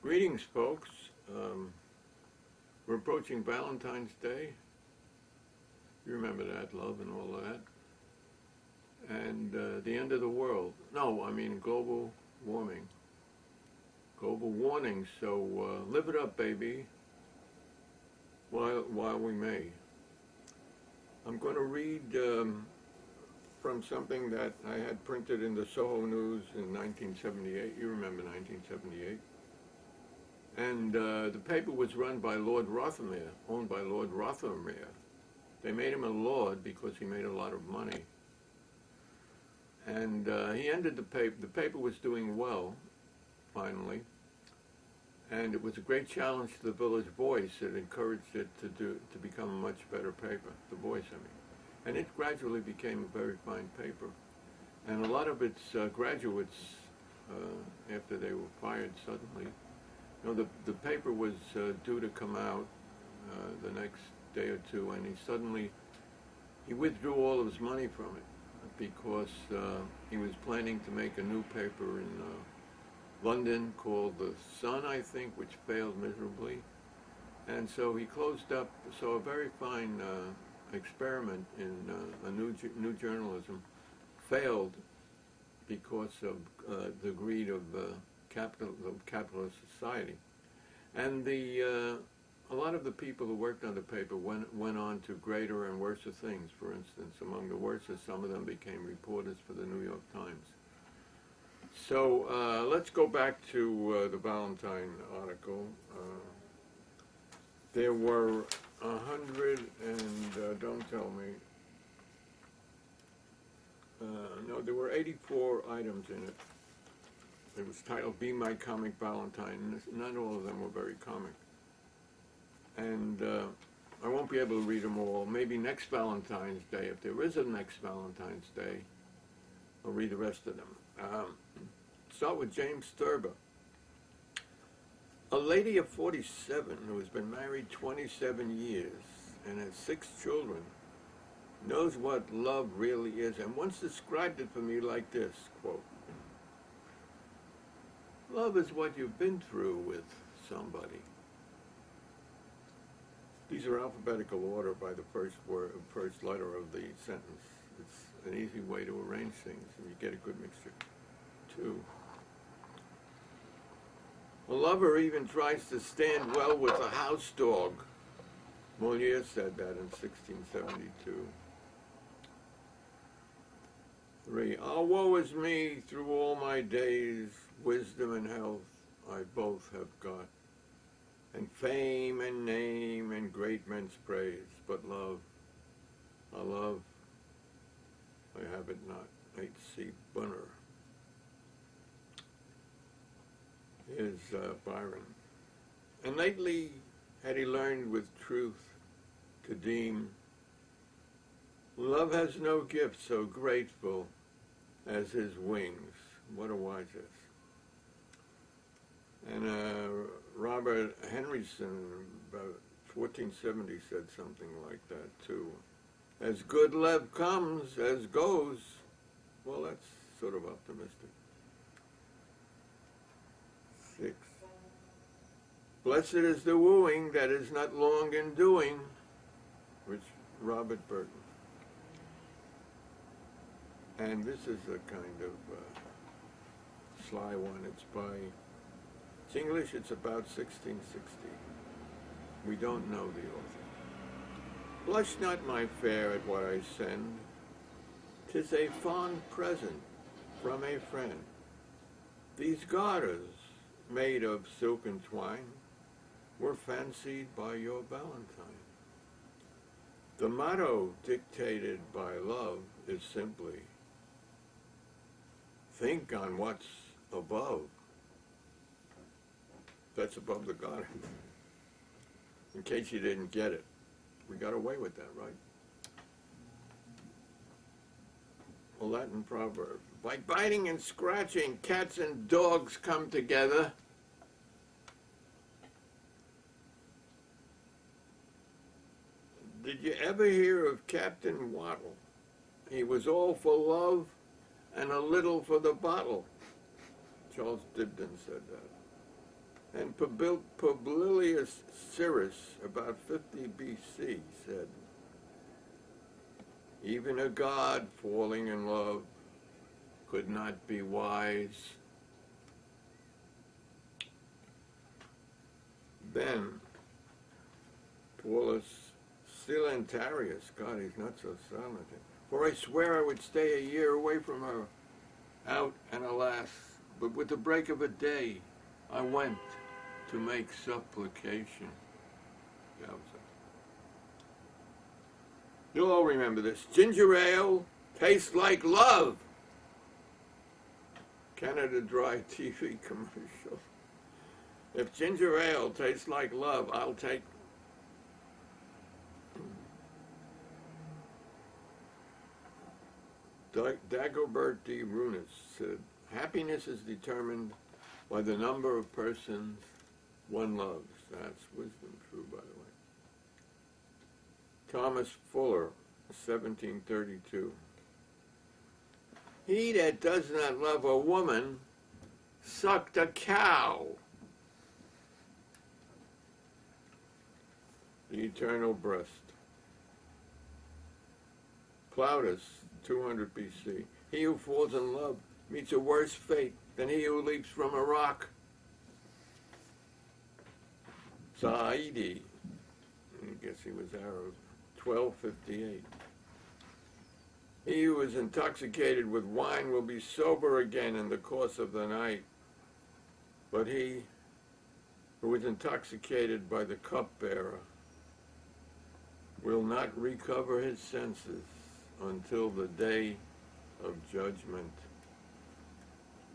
Greetings, folks. We're approaching Valentine's Day. You remember that, love and all of that. And the end of the world. No, I mean global warming. Global warning, so live it up, baby, while we may. I'm going to read from something that I had printed in the Soho News in 1978. You remember 1978. And the paper was run by Lord Rothermere, owned by Lord Rothermere. They made him a lord because he made a lot of money. And he ended the paper. The paper was doing well, finally. And it was a great challenge to the Village Voice. It encouraged it to become a much better paper, the Voice, I mean. And it gradually became a very fine paper. And a lot of its graduates, after they were fired suddenly, you know, the paper was due to come out the next day or two, and he withdrew all of his money from it because he was planning to make a new paper in London called The Sun, I think, which failed miserably. And so he closed up, so a very fine experiment in a new journalism failed because of the greed of capitalist society. And a lot of the people who worked on the paper went on to greater and worse things. For instance, among the worst, some of them became reporters for the New York Times. So let's go back to the Valentine article. There were 100 and, don't tell me, no, there were 84 items in it. It was titled Be My Comic Valentine. Not all of them were very comic. And I won't be able to read them all. Maybe next Valentine's Day, if there is a next Valentine's Day, I'll read the rest of them. Start with James Thurber. A lady of 47 who has been married 27 years and has 6 children knows what love really is and once described it for me like this, quote, "Love is what you've been through with somebody." These are alphabetical order by the first letter of the sentence. It's an easy way to arrange things, and you get a good mixture, too. A lover even tries to stand well with a house dog. Molière said that in 1672. 3. Oh, woe is me, through all my days, wisdom and health I both have got, and fame and name and great men's praise, but love, a love, I have it not. H.C. Bunner. Is Byron. And lately had he learned with truth to deem love has no gift so grateful as his wings. What a wisest. And Robert Henryson, about 1470, said something like that too. As good love comes as goes. Well, that's sort of optimistic. 6. Blessed is the wooing that is not long in doing, which Robert Burton. And this is a kind of sly one. It's English, it's about 1660. We don't know the author. Blush not, my fair, at what I send. 'Tis a fond present from a friend. These garters, made of silken twine, were fancied by your Valentine. The motto dictated by love is simply, think on what's above. That's above the garden. In case you didn't get it. We got away with that, right? A Latin proverb. By biting and scratching, cats and dogs come together. Did you ever hear of Captain Waddle? He was all for love and a little for the bottle. Charles Dibdin said that. And Publilius Cyrus, about 50 BC, said, even a god falling in love could not be wise. Then Paulus Silentarius, God, he's not so silent. For I swear I would stay a year away from her, out and alas, but with the break of a day I went to make supplication. You'll all remember this. Ginger ale tastes like love. Canada Dry TV commercial. If ginger ale tastes like love, I'll take. Dagobert D. Runis said, happiness is determined by the number of persons one loves. That's wisdom, true, by the way. Thomas Fuller, 1732. He that does not love a woman sucked a cow. The eternal breast. Plautus, 200 BC. He who falls in love meets a worse fate than he who leaps from a rock. Saidi, I guess he was Arab, 1258. He who is intoxicated with wine will be sober again in the course of the night, but he who is intoxicated by the cupbearer will not recover his senses until the day of judgment.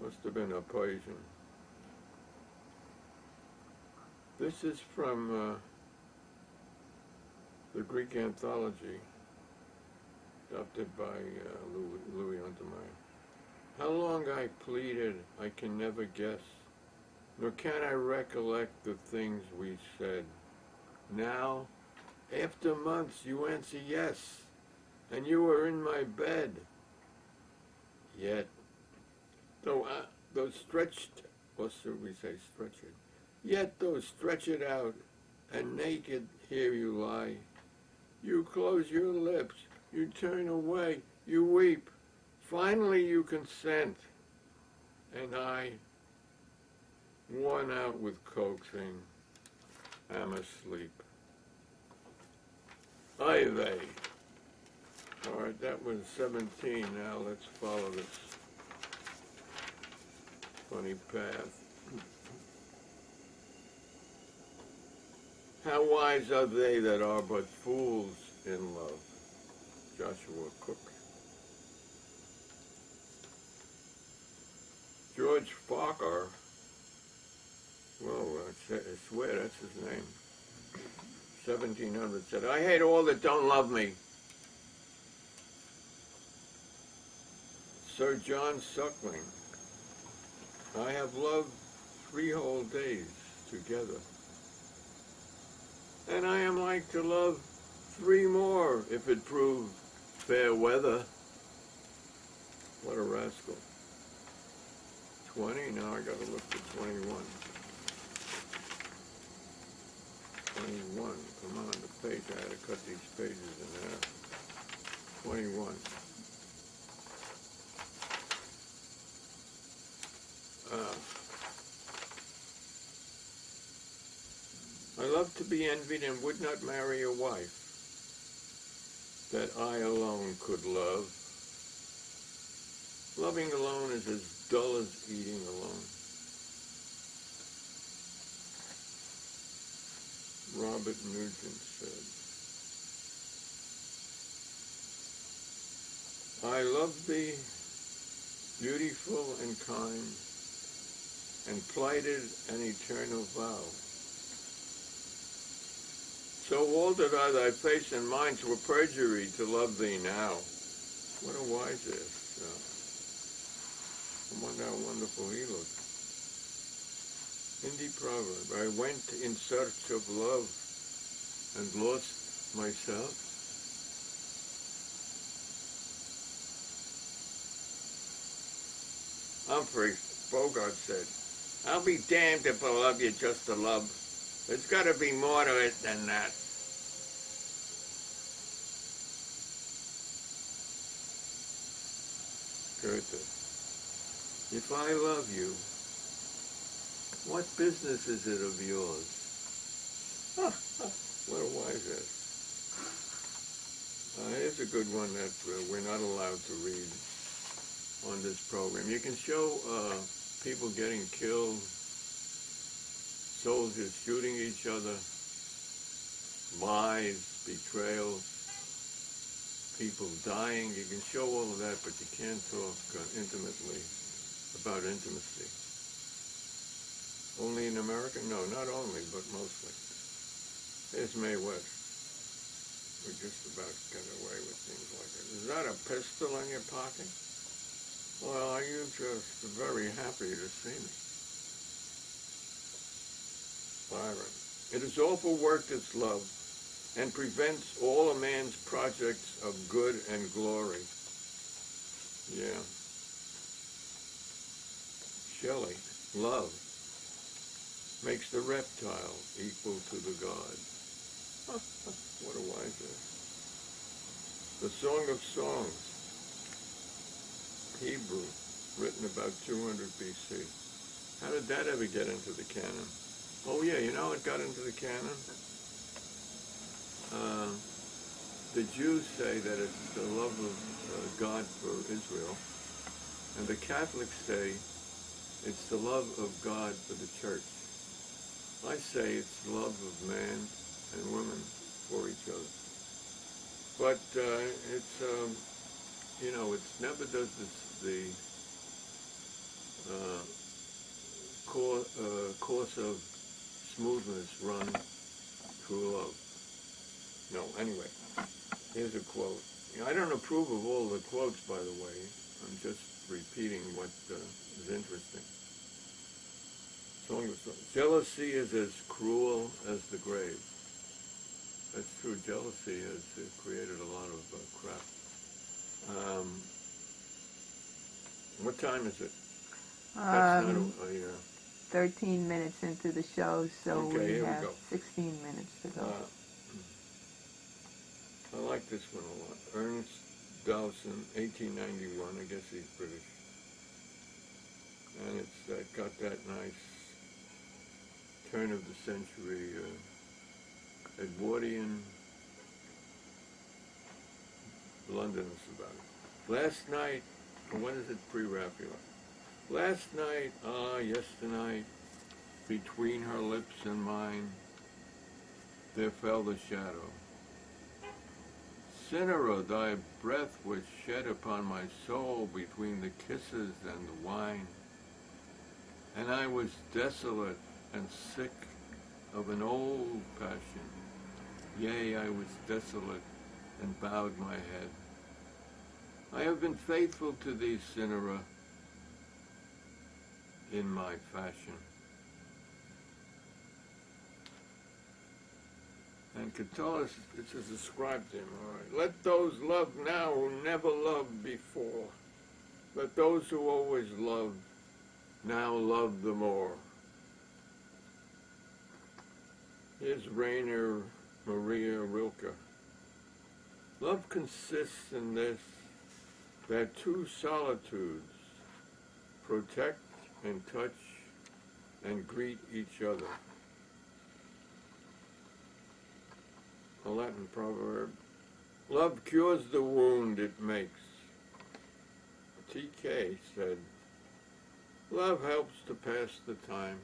Must have been a Persian. This is from the Greek anthology, adopted by Louis Untermeyer. How long I pleaded, I can never guess, nor can I recollect the things we said. Now, after months, you answer yes, and you are in my bed. Yet, though stretched, or should we say stretched, yet though stretched out and naked here you lie, you close your lips, you turn away, you weep, finally you consent, and I, worn out with coaxing, am asleep. Ivey. All right, that was 17. Now let's follow this funny path. How wise are they that are but fools in love? Joshua Cook. George Farquhar, whoa, I swear that's his name, 1700, said, I hate all that don't love me. Sir John Suckling, I have loved 3 whole days together, and I am like to love 3 more if it prove fair weather. What a rascal. 20, now I gotta look for 21. 21, come on, the page, I had to cut these pages in half. 21. I love to be envied and would not marry a wife that I alone could love. Loving alone is as dull as eating alone. Robert Nugent said, I love thee, beautiful and kind, and plighted an eternal vow. So altered are thy face and mine to a perjury to love thee now. What a wise ass. I wonder how wonderful he looked. Hindi proverb, I went in search of love and lost myself. Humphrey Bogart said, I'll be damned if I love you just to love. There's got to be more to it than that. Goethe. If I love you, what business is it of yours? What a wise ass. Here's a good one that we're not allowed to read on this program. You can show people getting killed, soldiers shooting each other, lies, betrayals, people dying. You can show all of that, but you can't talk intimately about intimacy. Only in America? No, not only, but mostly. There's Mae West. We just about get away with things like that. Is that a pistol in your pocket? Well, are you just very happy to see me? Byron. It is awful work, this love, and prevents all a man's projects of good and glory. Yeah. Shelley. Love makes the reptile equal to the god. What a wise ass. The Song of Songs, Hebrew, written about 200 BC. How did that ever get into the canon? Oh yeah, you know it got into the canon? The Jews say that it's the love of God for Israel, and the Catholics say it's the love of God for the church. I say it's the love of man and women for each other. But it's, you know, it's never does the course of smoothness run through love. No, anyway, here's a quote. You know, I don't approve of all the quotes, by the way. I'm just repeating what is interesting. Song of Songs. Jealousy is as cruel as the grave. That's true. Jealousy has created a lot of crap. What time is it? That's not 13 minutes into the show, so okay, we have 16 minutes to go. I like this one a lot. Ernest Dowson, 1891. I guess he's British. And it's got that nice turn of the century Edwardian London's about it. Last night, when is it pre-Raphael? Last night, yesternight, between her lips and mine, there fell the shadow. Cinera, thy breath was shed upon my soul between the kisses and the wine, and I was desolate and sick of an old passion. Yea, I was desolate and bowed my head. I have been faithful to thee, Cinera, in my fashion. And Catullus, it says, ascribed to him, all right. Let those love now who never loved before. Let those who always loved now love the more. Here's Rainer Maria Rilke. Love consists in this, that two solitudes protect and touch and greet each other. A Latin proverb. Love cures the wound it makes. T.K. said, love helps to pass the time.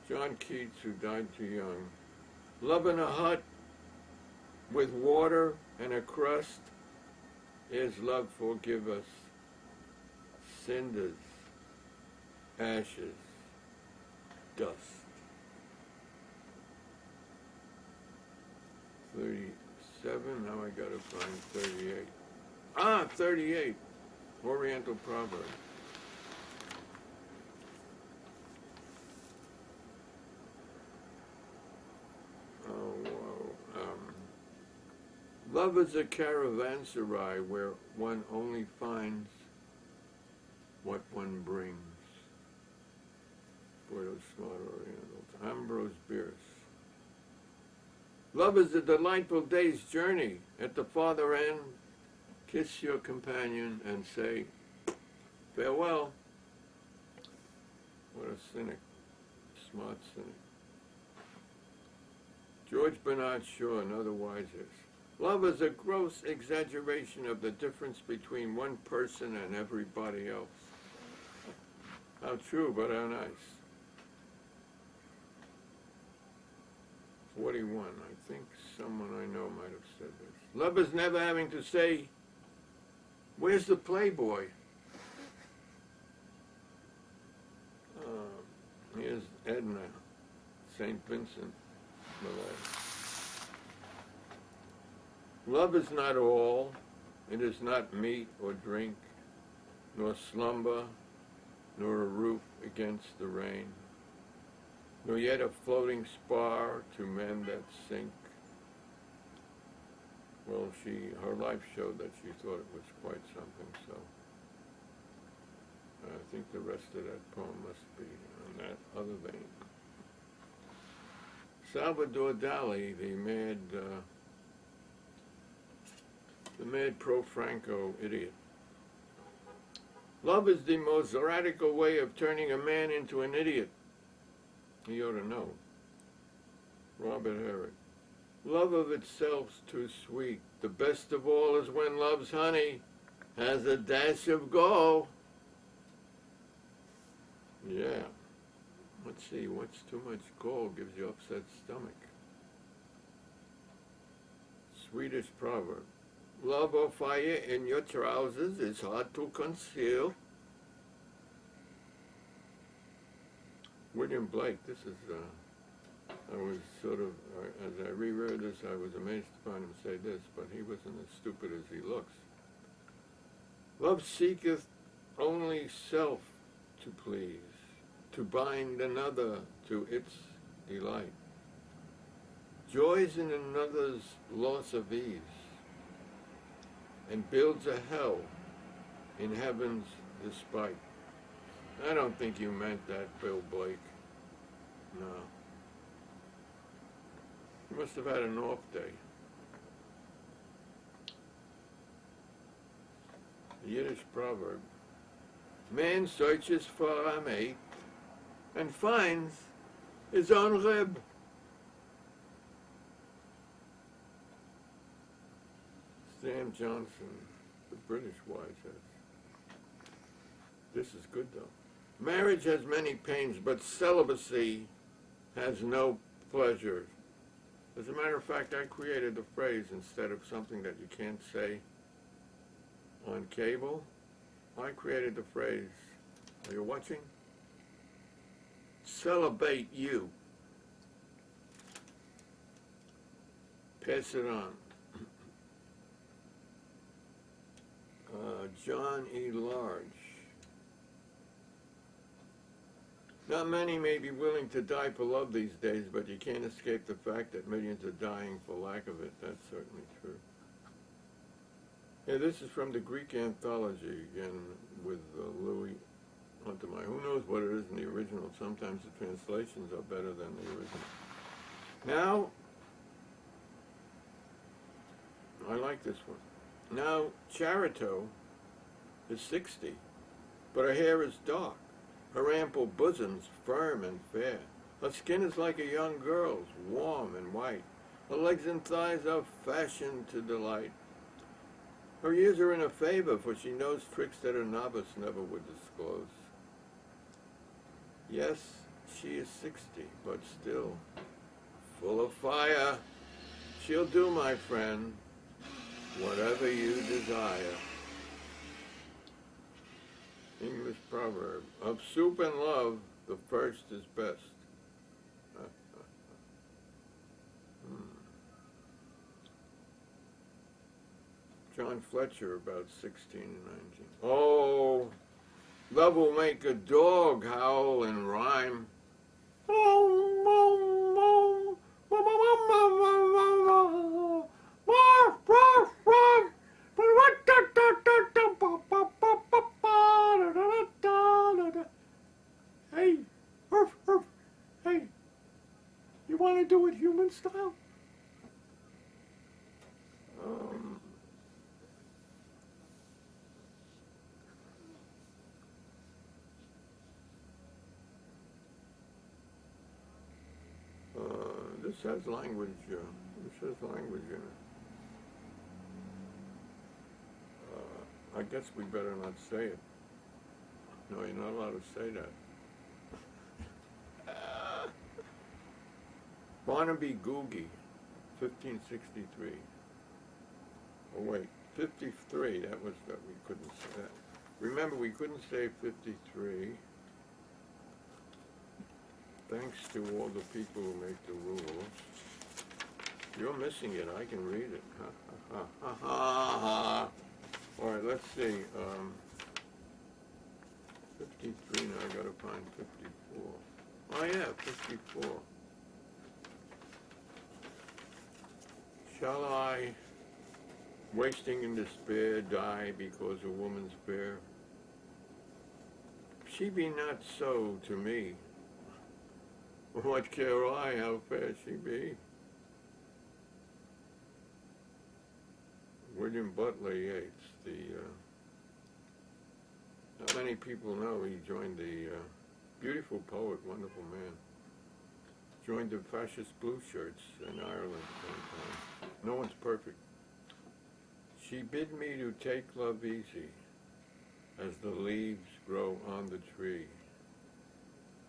John Keats, who died too young. Love in a hut with water and a crust is love forgive us. Cinders, ashes, dust. 37, now I gotta find 38. 38, Oriental proverb. Love is a caravanserai where one only finds what one brings. Boy, those smart Orientals. Ambrose Bierce. Love is a delightful day's journey. At the farther end, kiss your companion and say, farewell. What a cynic. Smart cynic. George Bernard Shaw and other wisers. Love is a gross exaggeration of the difference between one person and everybody else. How true, but how nice. 41. I think someone I know might have said this. Love is never having to say, where's the Playboy? Here's Edna, St. Vincent, Millay. Love is not all. It is not meat or drink, nor slumber, nor a roof against the rain, nor yet a floating spar to men that sink. Well, her life showed that she thought it was quite something, so I think the rest of that poem must be on that other vein. Salvador Dali, the mad pro-Franco idiot. Love is the most radical way of turning a man into an idiot. He ought to know. Robert Herrick. Love of itself's too sweet. The best of all is when love's honey has a dash of gall. Yeah. Let's see, what's too much gall gives you upset stomach? Swedish proverb. Love or fire in your trousers is hard to conceal. William Blake, this is, I was sort of, as I reread this, I was amazed to find him say this, but he wasn't as stupid as he looks. Love seeketh only self to please, to bind another to its delight. Joys in another's loss of ease, and builds a hell in heaven's despite. I don't think you meant that, Bill Blake. No. You must have had an off day. The Yiddish proverb. Man searches for a mate and finds his own rib. Sam Johnson, the British wisehead. This is good, though. Marriage has many pains, but celibacy has no pleasure. As a matter of fact, I created the phrase instead of something that you can't say on cable. I created the phrase, are you watching? Celibate you. Pass it on. John E. Large. Not many may be willing to die for love these days, but you can't escape the fact that millions are dying for lack of it. That's certainly true. Yeah, this is from the Greek anthology, again, with Louis Untermeyer. Who knows what it is in the original? Sometimes the translations are better than the original. Now, I like this one. Now, Charito is 60, but her hair is dark. Her ample bosom's firm and fair. Her skin is like a young girl's, warm and white. Her legs and thighs are fashioned to delight. Her years are in her favor, for she knows tricks that a novice never would disclose. Yes, she is 60, but still full of fire. She'll do, my friend, whatever you desire. English proverb. Of soup and love, the first is best. John Fletcher, about 16 and 19. Oh, love will make a dog howl and rhyme. do it human style. Um, this has language. This has language in it. I guess we better not say it. No, you're not allowed to say that. Barnaby Googie, 1563. Oh wait, 53. That was that we couldn't say that. Remember, we couldn't say 53. Thanks to all the people who make the rules. You're missing it. I can read it. Ha ha ha ha ha. All right, let's see. 53. Now I got to find 54. Oh yeah, 54. Shall I, wasting in despair, die because a woman's fair? She be not so to me. What care I how fair she be? William Butler Yeats, not many people know he joined the beautiful poet, wonderful man. Joined the fascist blue shirts in Ireland at one time. No one's perfect. She bid me to take love easy as the leaves grow on the tree.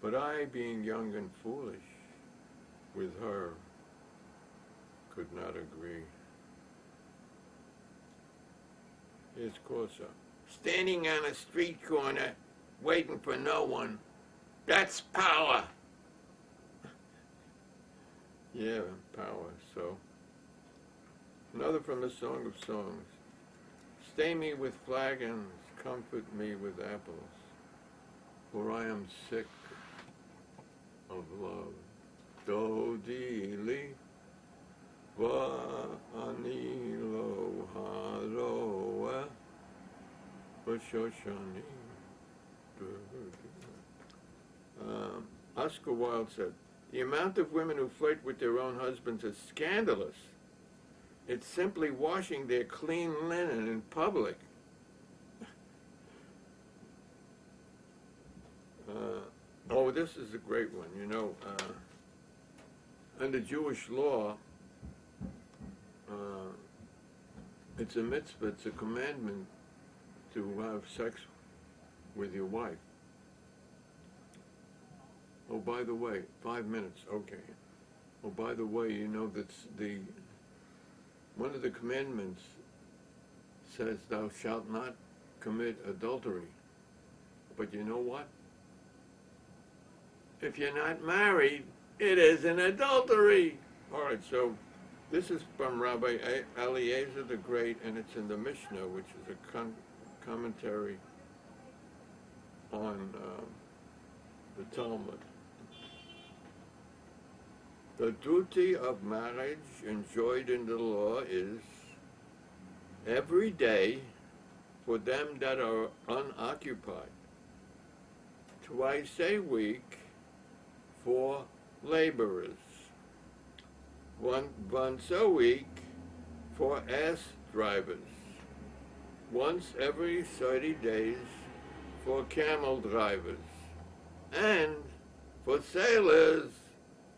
But I, being young and foolish, with her could not agree. Here's Corso. Standing on a street corner, waiting for no one. That's power. Yeah, power, so. Another from the Song of Songs. Stay me with flagons, comfort me with apples, for I am sick of love. Do di li va anilo haroa Shoshani. Oscar Wilde said, the amount of women who flirt with their own husbands is scandalous. It's simply washing their clean linen in public. Oh, this is a great one. You know, under Jewish law, it's a mitzvah, it's a commandment to have sex with your wife. Oh, by the way, 5 minutes, okay. Oh, by the way, you know that's one of the commandments says thou shalt not commit adultery. But you know what? If you're not married, it is an adultery. All right, so this is from Rabbi Eliezer the Great, and it's in the Mishnah, which is a commentary on the Talmud. The duty of marriage enjoined in the law is every day for them that are unoccupied, twice a week for laborers, once a week for ass drivers, once every 30 days for camel drivers, and for sailors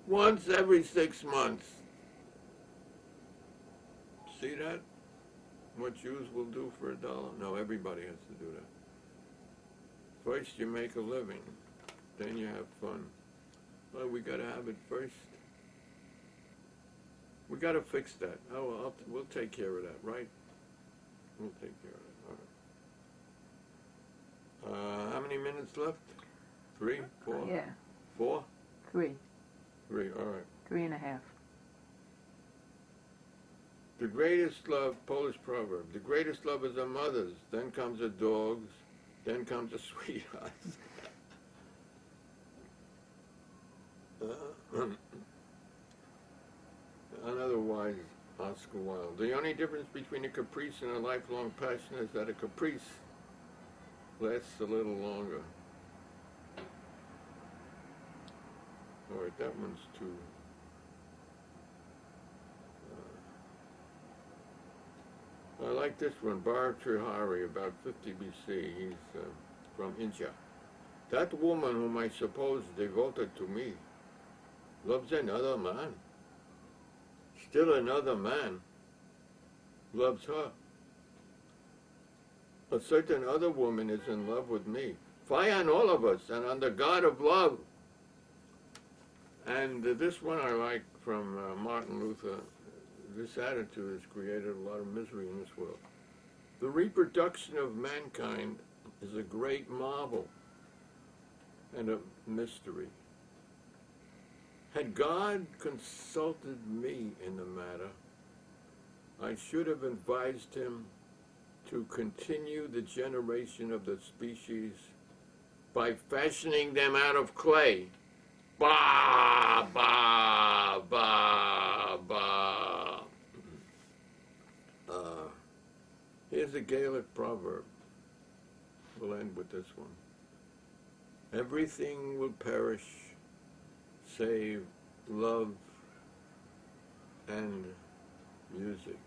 once every 6 months. See that? What Jews will do for $1? No, everybody has to do that. First you make a living, then you have fun. Well, we got to have it first. We got to fix that. Oh, we'll take care of that, right? We'll take care of that. All right. How many minutes left? 3, 4? Yeah. 4? 3. 3, all right. 3.5. The greatest love, Polish proverb, the greatest love is a mother's, then comes a dog's, then comes a sweetheart's. Another wise Oscar Wilde. The only difference between a caprice and a lifelong passion is that a caprice lasts a little longer. All right, that one's too like this one, Bar Trihari, about 50 BC. He's from India. That woman whom I suppose devoted to me loves another man. Still another man loves her. A certain other woman is in love with me. Fie on all of us and on the God of love. And this one I like from Martin Luther. This attitude has created a lot of misery in this world. The reproduction of mankind is a great marvel and a mystery. Had God consulted me in the matter, I should have advised him to continue the generation of the species by fashioning them out of clay. Ba, ba, ba, ba. Here's a Gaelic proverb. We'll end with this one. Everything will perish save love and music.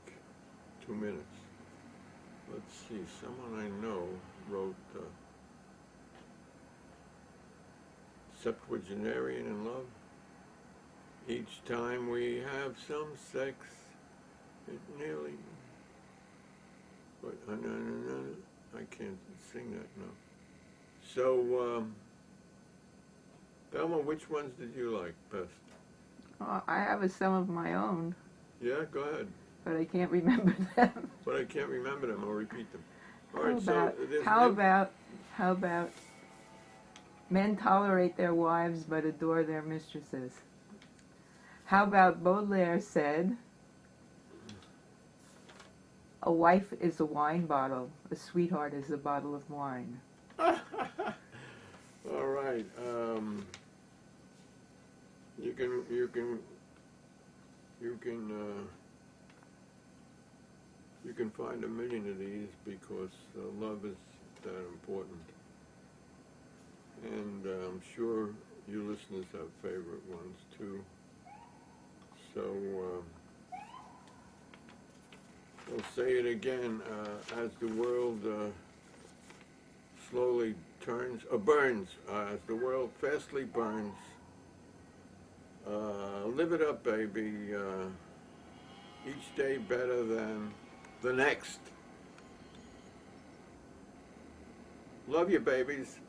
2 minutes. Let's see, someone I know wrote septuagenarian in love. Each time we have some sex, it nearly... But, I can't sing that now. So, Thelma, which ones did you like best? Oh, I have some of my own. Yeah, go ahead. But I can't remember them. But I can't remember them. I'll repeat them. All How right, about, so how about men tolerate their wives but adore their mistresses? How about Baudelaire said, a wife is a wine bottle, a sweetheart is a bottle of wine. All right. You can find a million of these because love is that important. And I'm sure you listeners have favorite ones too. So I'll say it again, as the world slowly burns, as the world fastly burns, live it up, baby, each day better than the next. Love you, babies.